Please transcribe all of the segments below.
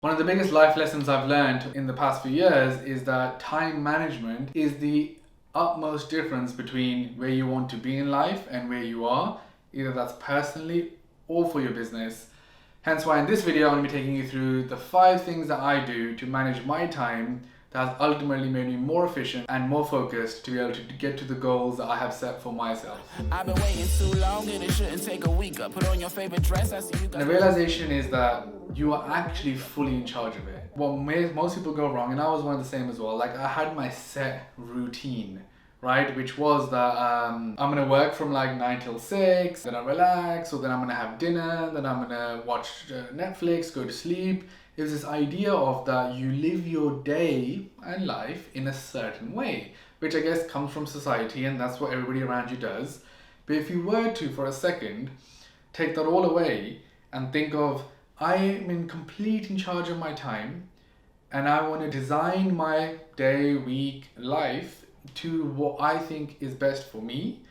One of the biggest life lessons I've learned in the past few years is that time management is the utmost difference between where you want to be in life and where you are, either that's personally or for your business. Hence why in this video I'm going to be taking you through the 5 things that I do to manage my time that has ultimately made me more efficient and more focused to be able to get to the goals that I have set for myself. I've been waiting too long and it shouldn't take a week. Put on your favorite dress, I see you. And the realization is that you are actually fully in charge of it. What most people go wrong, and I was one of the same as well, like I had my set routine, right? Which was that I'm gonna work from like 9 till 6, then I relax, or then I'm gonna have dinner, then I'm gonna watch Netflix, go to sleep. It was this idea of that you live your day and life in a certain way, which I guess comes from society and that's what everybody around you does. But if you were to, for a second, take that all away and think of, I am in complete in charge of my time and I want to design my day, week, life to what I think is best for me,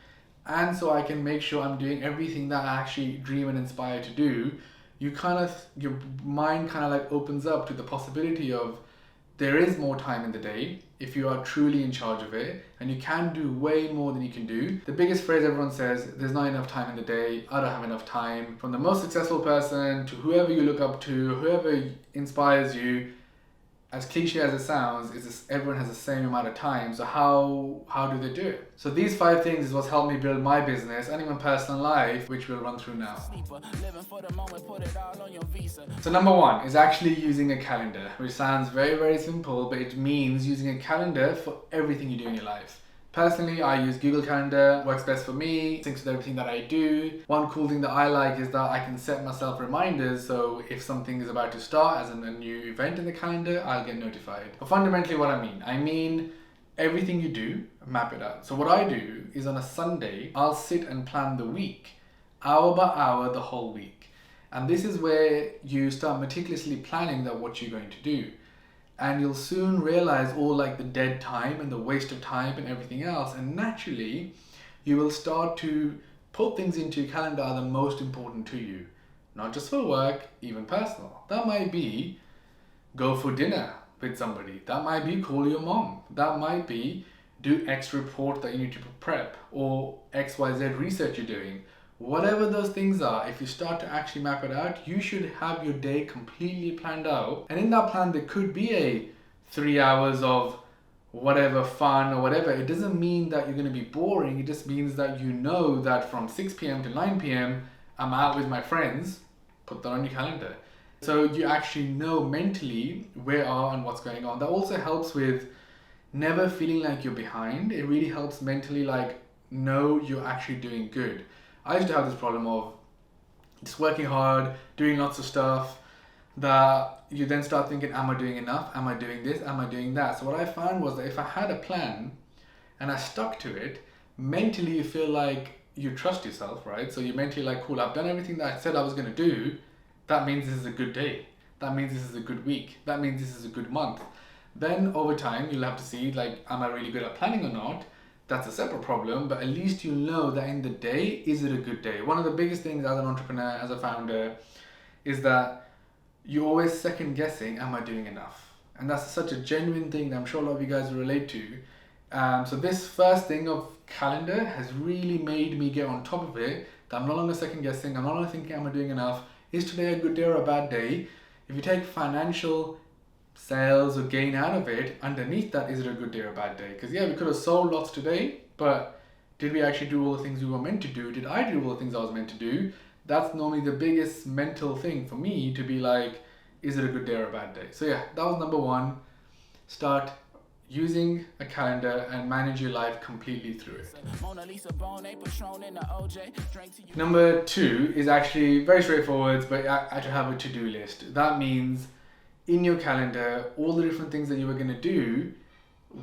and so I can make sure I'm doing everything that I actually dream and inspire to do. Your mind kind of like opens up to the possibility of there is more time in the day if you are truly in charge of it, and you can do way more than you can do. The biggest phrase everyone says, there's not enough time in the day, I don't have enough time. From the most successful person to whoever you look up to, whoever inspires you, as cliche as it sounds, everyone has the same amount of time. So how do they do it? So these 5 things is what's helped me build my business and even personal life, which we'll run through now. So number 1 is actually using a calendar, which sounds very, very simple, but it means using a calendar for everything you do in your life. Personally, I use Google Calendar, works best for me, syncs with everything that I do. One cool thing that I like is that I can set myself reminders, so if something is about to start, as in a new event in the calendar, I'll get notified. But fundamentally what I mean everything you do, map it out. So what I do is on a Sunday, I'll sit and plan the week, hour by hour, the whole week. And this is where you start meticulously planning that what you're going to do. And you'll soon realize all like the dead time and the waste of time and everything else. And naturally, you will start to put things into your calendar that are the most important to you. Not just for work, even personal. That might be go for dinner with somebody. That might be call your mom. That might be do X report that you need to prep, or XYZ research you're doing. Whatever those things are, if you start to actually map it out, you should have your day completely planned out. And in that plan, there could be a 3 hours of whatever fun or whatever. It doesn't mean that you're going to be boring. It just means that you know that from 6 p.m. to 9 p.m. I'm out with my friends. Put that on your calendar. So you actually know mentally where are and what's going on. That also helps with never feeling like you're behind. It really helps mentally like know you're actually doing good. I used to have this problem of just working hard, doing lots of stuff, that you then start thinking, am I doing enough? Am I doing this? Am I doing that? So what I found was that if I had a plan and I stuck to it, mentally you feel like you trust yourself, right? So you're mentally like, cool, I've done everything that I said I was going to do. That means this is a good day. That means this is a good week. That means this is a good month. Then over time, you'll have to see, like, am I really good at planning or not? That's a separate problem, but at least you'll know that in the day, is it a good day? One of the biggest things as an entrepreneur, as a founder, is that you're always second guessing, am I doing enough? And that's such a genuine thing that I'm sure a lot of you guys will relate to. So this first thing of calendar has really made me get on top of it, that I'm no longer second guessing, I'm no longer thinking, am I doing enough? Is today a good day or a bad day? If you take financial sales or gain out of it, underneath that, is it a good day or a bad day? Because yeah, we could have sold lots today, but did we actually do all the things we were meant to do? Did I do all the things I was meant to do? That's normally the biggest mental thing for me, to be like, is it a good day or a bad day? So yeah, that was number 1. Start using a calendar and manage your life completely through it. Number 2 is actually very straightforward, but I to have a to-do list. That means in your calendar, all the different things that you were going to do,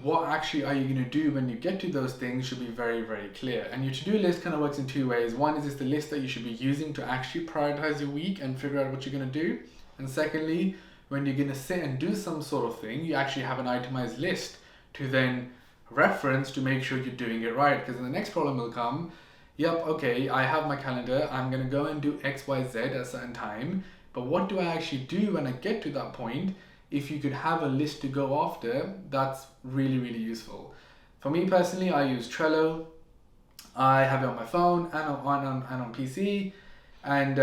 what actually are you going to do when you get to those things should be very, very clear. And your to-do list kind of works in 2 ways. One is it's the list that you should be using to actually prioritize your week and figure out what you're going to do. And secondly, when you're going to sit and do some sort of thing, you actually have an itemized list to then reference to make sure you're doing it right. Because then the next problem will come, yep, okay, I have my calendar, I'm going to go and do X, Y, Z at a certain time, But what do I actually do when I get to that point? If you could have a list to go after, that's really, really useful. For me personally, I use Trello. I have it on my phone and on PC, and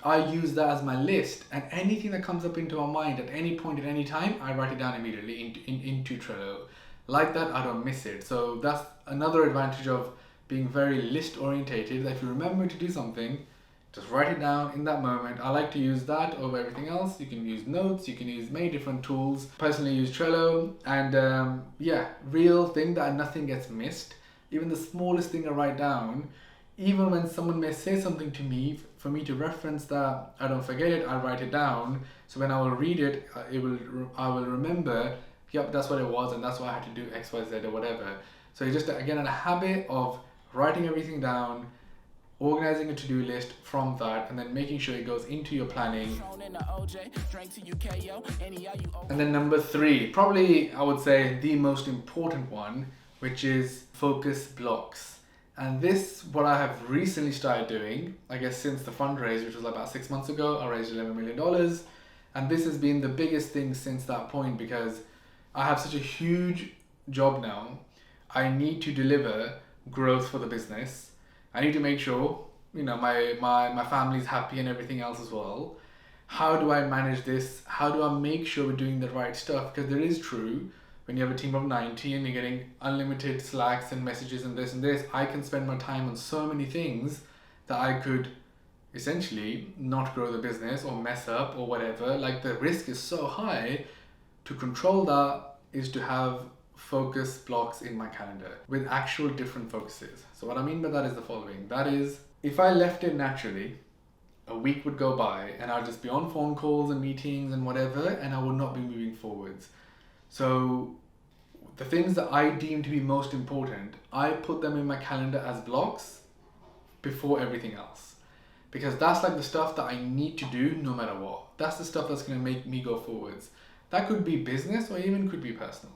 I use that as my list. And anything that comes up into my mind at any point at any time, I write it down immediately into Trello. Like that, I don't miss it. So that's another advantage of being very list orientated. That if you remember to do something, just write it down in that moment. I like to use that over everything else. You can use notes, you can use many different tools. Personally, use Trello, and real thing that nothing gets missed. Even the smallest thing I write down, even when someone may say something to me, for me to reference that, I don't forget it, I'll write it down. So when I will read it, I will remember, yep, that's what it was, and that's why I had to do X, Y, Z, or whatever. So it's just, again, a habit of writing everything down, organizing a to-do list from that, and then making sure it goes into your planning. And then number 3, probably I would say the most important one, which is focus blocks. And this, what I have recently started doing, I guess since the fundraise, which was about 6 months ago, I raised $11 million. And this has been the biggest thing since that point, because I have such a huge job now. I need to deliver growth for the business. I need to make sure, my family's happy and everything else as well. How do I manage this? How do I make sure we're doing the right stuff? Because there is true, when you have a team of 90 and you're getting unlimited Slacks and messages and this, I can spend my time on so many things that I could essentially not grow the business or mess up or whatever. Like, the risk is so high. To control that is to have focus blocks in my calendar with actual different focuses. So what I mean by that is the following. That is, if I left it naturally, a week would go by and I'll just be on phone calls and meetings and whatever, and I would not be moving forwards. So the things that I deem to be most important, I put them in my calendar as blocks before everything else. Because that's like the stuff that I need to do no matter what. That's the stuff that's going to make me go forwards. That could be business or even could be personal.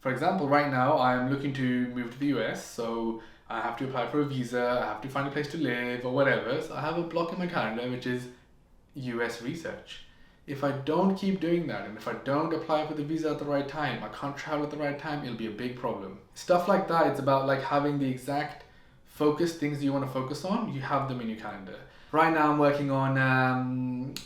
For example, right now I'm looking to move to the US, so I have to apply for a visa, I have to find a place to live or whatever. So I have a block in my calendar which is US research. If I don't keep doing that, and if I don't apply for the visa at the right time, I can't travel at the right time, it'll be a big problem. Stuff like that, it's about like having the exact focus things you want to focus on, you have them in your calendar. Right now I'm working on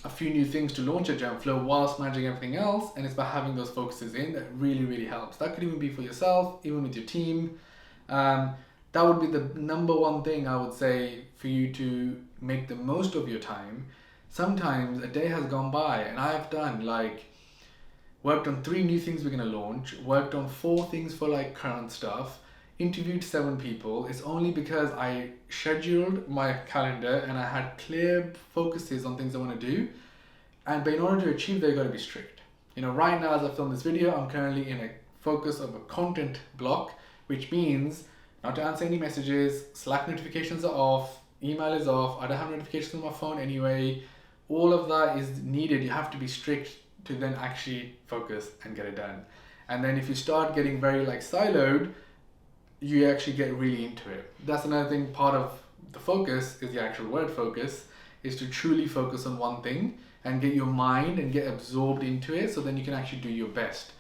a few new things to launch at Gemflow whilst managing everything else, and it's about having those focuses in that really, really helps. That could even be for yourself, even with your team. That would be the number one thing I would say for you to make the most of your time. Sometimes a day has gone by and I've done worked on 3 new things we're going to launch, worked on 4 things for current stuff, interviewed 7 people. It's only because I scheduled my calendar and I had clear focuses on things I want to do. But in order to achieve that, you got to be strict. Right now as I film this video, I'm currently in a focus of a content block, which means not to answer any messages, Slack notifications are off, email is off, I don't have notifications on my phone anyway. All of that is needed. You have to be strict to then actually focus and get it done. And then if you start getting very siloed, you actually get really into it. That's another thing. Part of the focus is the actual word focus, is to truly focus on one thing and get your mind and get absorbed into it, so then you can actually do your best.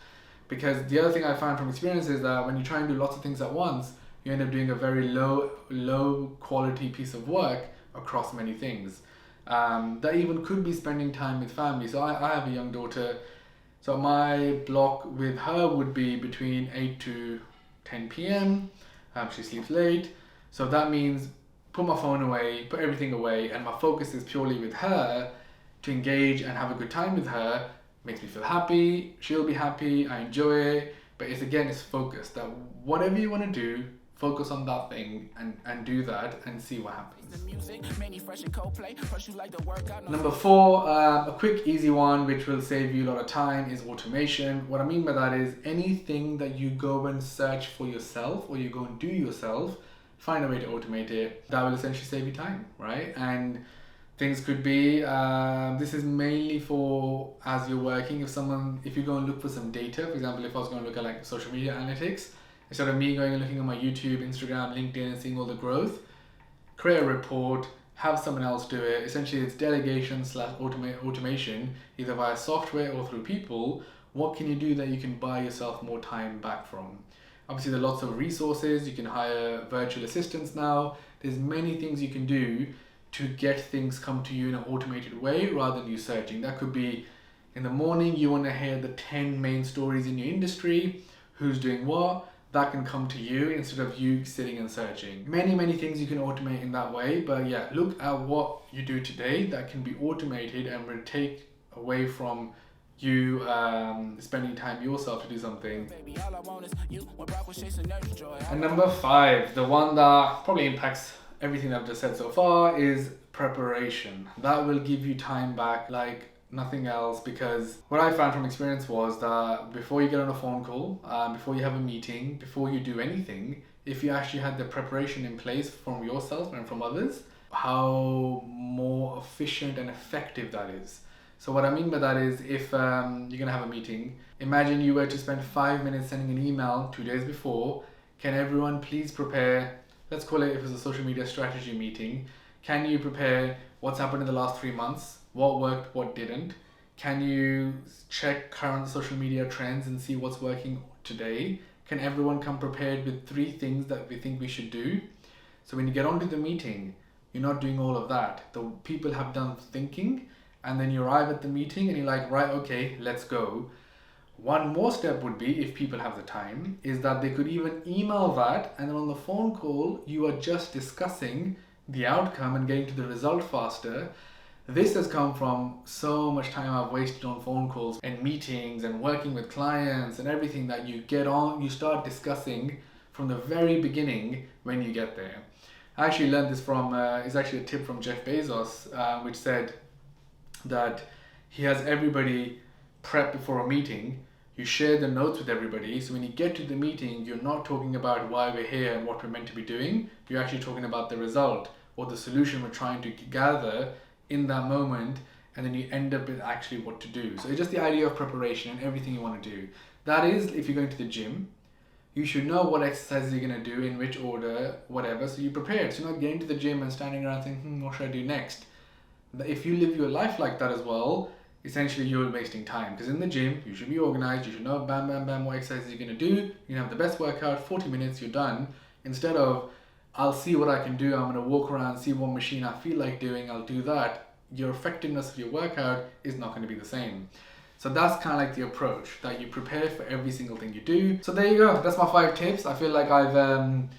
Because the other thing I found from experience is that when you try and do lots of things at once, you end up doing a very low quality piece of work across many things. That even could be spending time with family. So I have a young daughter, so my block with her would be between 8 to 10 p.m. She sleeps late, so that means put my phone away, put everything away, and my focus is purely with her to engage and have a good time with her. Makes me feel happy, she'll be happy, I enjoy it, but it's focused. That whatever you want to do, focus on that thing and do that and see what happens. Number 4, a quick easy one which will save you a lot of time is automation. What I mean by that is anything that you go and search for yourself or you go and do yourself, find a way to automate it. That will essentially save you time, right? And things could be, this is mainly for as you're working. If you go and look for some data, for example, if I was going to look at social media analytics, instead of me going and looking on my YouTube, Instagram, LinkedIn and seeing all the growth, create a report, have someone else do it. Essentially, it's delegation slash automation, either via software or through people. What can you do that you can buy yourself more time back from? Obviously, there are lots of resources. You can hire virtual assistants now. There's many things you can do to get things come to you in an automated way rather than you searching. That could be in the morning, you want to hear the 10 main stories in your industry, who's doing what. That can come to you instead of you sitting and searching. Many things you can automate in that way. But yeah, look at what you do today that can be automated and will take away from you spending time yourself to do something. And number 5, the one that probably impacts everything I've just said so far, is preparation. That will give you time back like nothing else, because what I found from experience was that before you get on a phone call, before you have a meeting, before you do anything, if you actually had the preparation in place from yourself and from others, how more efficient and effective that is. So what I mean by that is, if you're gonna have a meeting, imagine you were to spend 5 minutes sending an email 2 days before. Can everyone please prepare, let's call it, if it's a social media strategy meeting, can you prepare what's happened in the last 3 months, what worked, what didn't? Can you check current social media trends and see what's working today? Can everyone come prepared with 3 things that we think we should do? So when you get onto the meeting, you're not doing all of that. The people have done thinking, and then you arrive at the meeting and you're like, right, okay, let's go. One more step would be, if people have the time, is that they could even email that, and then on the phone call, you are just discussing the outcome and getting to the result faster. This has come from so much time I've wasted on phone calls and meetings and working with clients and everything, that you get on, you start discussing from the very beginning when you get there. I actually learned this from, it's actually a tip from Jeff Bezos, which said that he has everybody prep before a meeting. You share the notes with everybody, so when you get to the meeting, you're not talking about why we're here and what we're meant to be doing. You're actually talking about the result or the solution we're trying to gather in that moment, and then you end up with actually what to do. So it's just the idea of preparation and everything you want to do. That is, if you're going to the gym, you should know what exercises you're going to do, in which order, whatever, so you're prepared. So you're not getting to the gym and standing around thinking, what should I do next? If you live your life like that as well, essentially you're wasting time. Because in the gym, you should be organized, you should know bam, bam, bam, what exercises you're going to do. You can have the best workout, 40 minutes, you're done. Instead of, I'll see what I can do, I'm going to walk around, see what machine I feel like doing, I'll do that. Your effectiveness of your workout is not going to be the same. So that's kind of like the approach, that you prepare for every single thing you do. So there you go, that's my 5 tips. I feel like I'm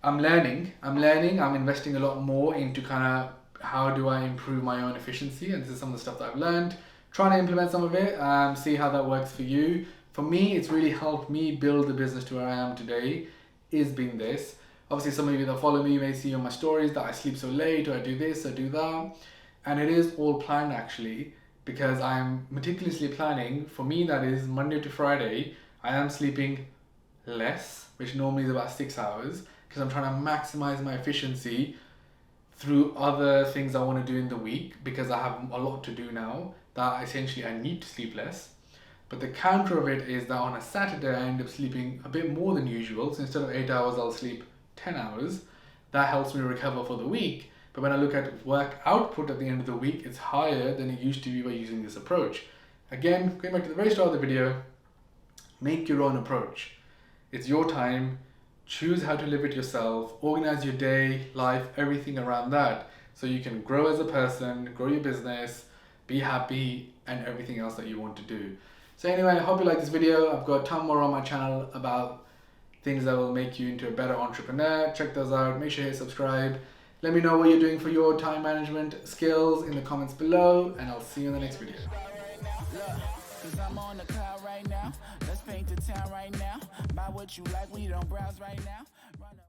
learning, I'm investing a lot more into kind of how do I improve my own efficiency, and this is some of the stuff that I've learned. Trying to implement some of it, see how that works for you. For me, it's really helped me build the business to where I am today, is being this. Obviously, some of you that follow me may see on my stories that I sleep so late, or I do this, or do that. And it is all planned actually, because I'm meticulously planning. For me, that is Monday to Friday, I am sleeping less, which normally is about 6 hours, because I'm trying to maximize my efficiency through other things I want to do in the week, because I have a lot to do now that essentially I need to sleep less. But the counter of it is that on a Saturday I end up sleeping a bit more than usual, so instead of 8 hours I'll sleep 10 hours. That helps me recover for the week. But when I look at work output at the end of the week, it's higher than it used to be by using this approach. Again, going back to the very start of the video, make your own approach. It's your time. Choose how to live it yourself, organize your day, life, everything around that, so you can grow as a person, grow your business, be happy, and everything else that you want to do. So anyway, I hope you like this video. I've got a ton more on my channel about things that will make you into a better entrepreneur. Check those out. Make sure you hit subscribe. Let me know what you're doing for your time management skills in the comments below, and I'll see you in the next video. Cause I'm on the cloud right now. Let's paint the town right now. Buy what you like, we don't browse right now.